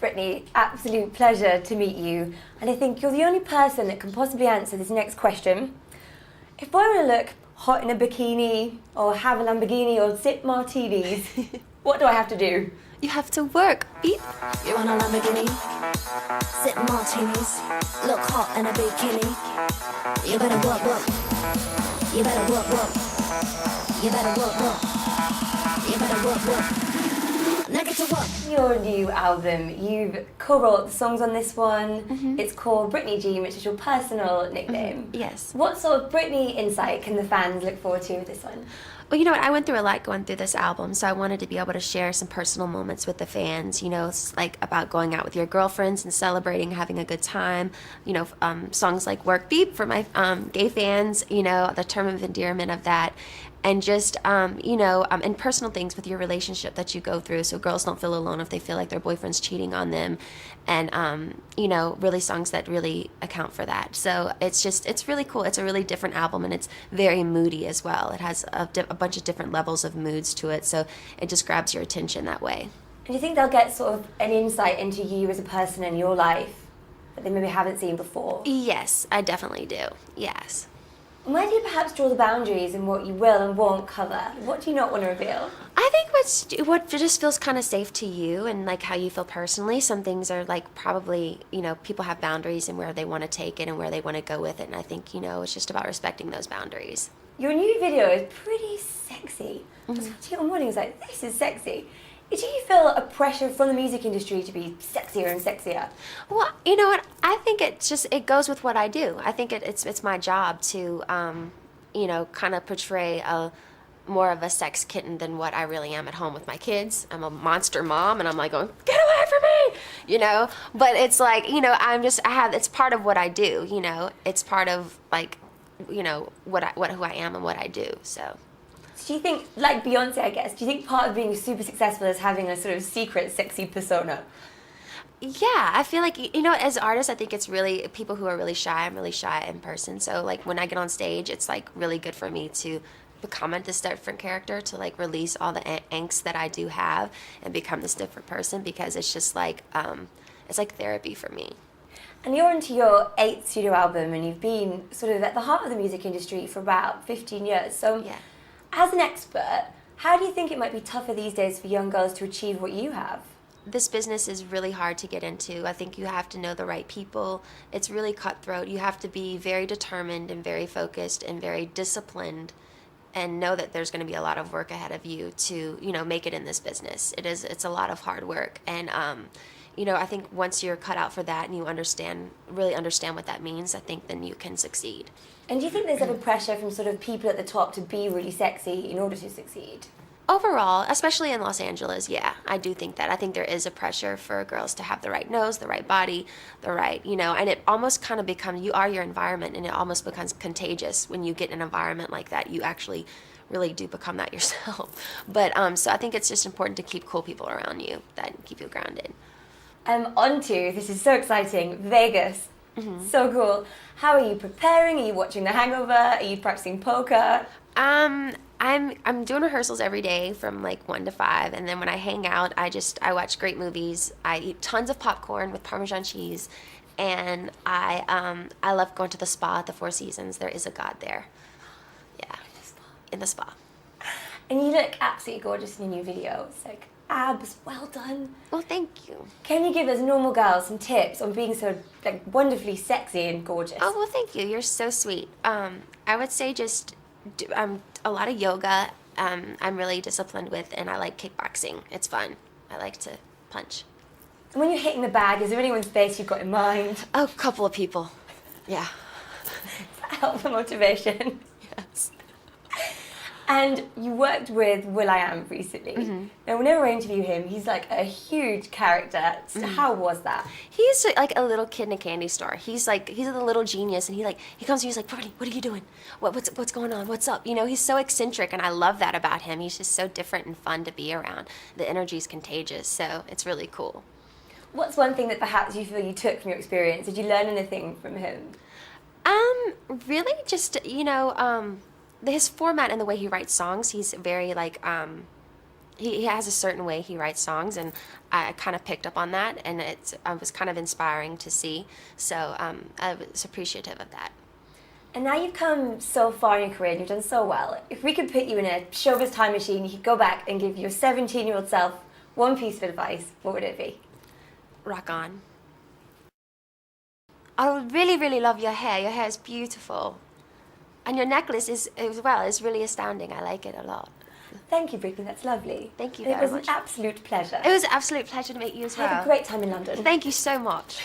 Brittany, absolute pleasure to meet you. And I think you're the only person that can possibly answer this next question. If I want to look hot in a bikini, or have a Lamborghini, or sip martinis, what do I have to do? You have to work, beep. You want a Lamborghini? Sip martinis, look hot in a bikini. You better work, work. You better work, work. You better work, work. You better work, work. Now get to work. Your new album, you've co-wrote the songs on this one. Mm-hmm. It's called Britney Jean, which is your personal nickname. Mm-hmm. Yes. What sort of Britney insight can the fans look forward to with this one? Well, you know what? I went through a lot going through this album, so I wanted to be able to share some personal moments with the fans. You know, it's like about going out with your girlfriends and celebrating, having a good time. You know, songs like Work Beep for my gay fans, you know, the term of endearment of that. And just, you know, and personal things with your relationship that you go through, so girls don't feel alone if they feel like their boyfriend's cheating on them. And, you know, really songs that really account for that. So it's really cool. It's a really different album, and it's very moody as well. It has a bunch of different levels of moods to it, so it just grabs your attention that way. And do you think they'll get sort of an insight into you as a person and your life that they maybe haven't seen before? Yes, I definitely do. Yes. Where do you perhaps draw the boundaries in what you will and won't cover? What do you not want to reveal? I think what just feels kind of safe to you and like how you feel personally. Some things are like probably, you know, people have boundaries and where they want to take it and where they want to go with it. And I think, you know, it's just about respecting those boundaries. Your new video is pretty sexy. I was Mm-hmm. watching it on morning, I was like, this is sexy. Do you feel a pressure from the music industry to be sexier and sexier? Well, you know what? I think it goes with what I do. I think it's my job to, you know, kind of portray more of a sex kitten than what I really am at home with my kids. I'm a monster mom, and I'm like going, get away from me, you know. But it's like, you know, it's part of what I do. You know, it's part of like, you know, who I am and what I do. So. Do you think, like Beyonce, I guess, do you think part of being super successful is having a sort of secret sexy persona? Yeah, I feel like, you know, as artists, I think it's really people who are really shy. I'm really shy in person. So, like, when I get on stage, it's, like, really good for me to become a different character, to, like, release all the angst that I do have and become this different person, because it's just, like, it's like therapy for me. And you're into your 8th studio album, and you've been sort of at the heart of the music industry for about 15 years. So, Yeah. as an expert, how do you think it might be tougher these days for young girls to achieve what you have? This business is really hard to get into. I think you have to know the right people. It's really cutthroat. You have to be very determined and very focused and very disciplined, and know that there's going to be a lot of work ahead of you to, you know, make it in this business. It's a lot of hard work. And, you know, I think once you're cut out for that and you really understand what that means, I think then you can succeed. And do you think there's ever pressure from sort of people at the top to be really sexy in order to succeed? Overall, especially in Los Angeles, yeah, I do think that. I think there is a pressure for girls to have the right nose, the right body, the right, you know, and it almost kind of becomes, you are your environment, and it almost becomes contagious when you get in an environment like that. You actually really do become that yourself. But so I think it's just important to keep cool people around you that keep you grounded. On to, this is so exciting, Vegas. Mm-hmm. So cool. How are you preparing? Are you watching The Hangover? Are you practicing poker? I'm doing rehearsals every day from like 1 to 5, and then when I hang out, I watch great movies. I eat tons of popcorn with Parmesan cheese, and I love going to the spa at the Four Seasons. There is a god there. Yeah, in the spa. And you look absolutely gorgeous in your new video. It's like abs, well done. Well, thank you. Can you give us normal girls some tips on being so like wonderfully sexy and gorgeous? Oh, well, thank you. You're so sweet. I would say just do, a lot of yoga. I'm really disciplined with, and I like kickboxing. It's fun. I like to punch. And when you're hitting the bag, is there anyone's face you've got in mind? Oh, a couple of people. Yeah. Help the motivation. Yes. And you worked with will.i.am recently. Mm-hmm. Now, whenever I interview him, he's like a huge character. So how was that? He's like a little kid in a candy store. He's a little genius, and he comes to me, he's like, Brittany, what are you doing? What's going on? What's up? You know, he's so eccentric, and I love that about him. He's just so different and fun to be around. The energy's contagious, so it's really cool. What's one thing that perhaps you feel you took from your experience? Did you learn anything from him? Really just, you know, his format and the way he writes songs, he's very like, he has a certain way he writes songs, and I kind of picked up on that, and I was kind of inspiring to see. So I was appreciative of that. And now you've come so far in your career and you've done so well. If we could put you in a showbiz time machine, you could go back and give your 17-year-old self one piece of advice, what would it be? Rock on. I really, really love your hair. Your hair is beautiful. And your necklace is really astounding. I like it a lot. Thank you, Britney, that's lovely. Thank you And very it was much. an absolute pleasure. It was an absolute pleasure to meet you as I well. had a great time in London. Thank you so much.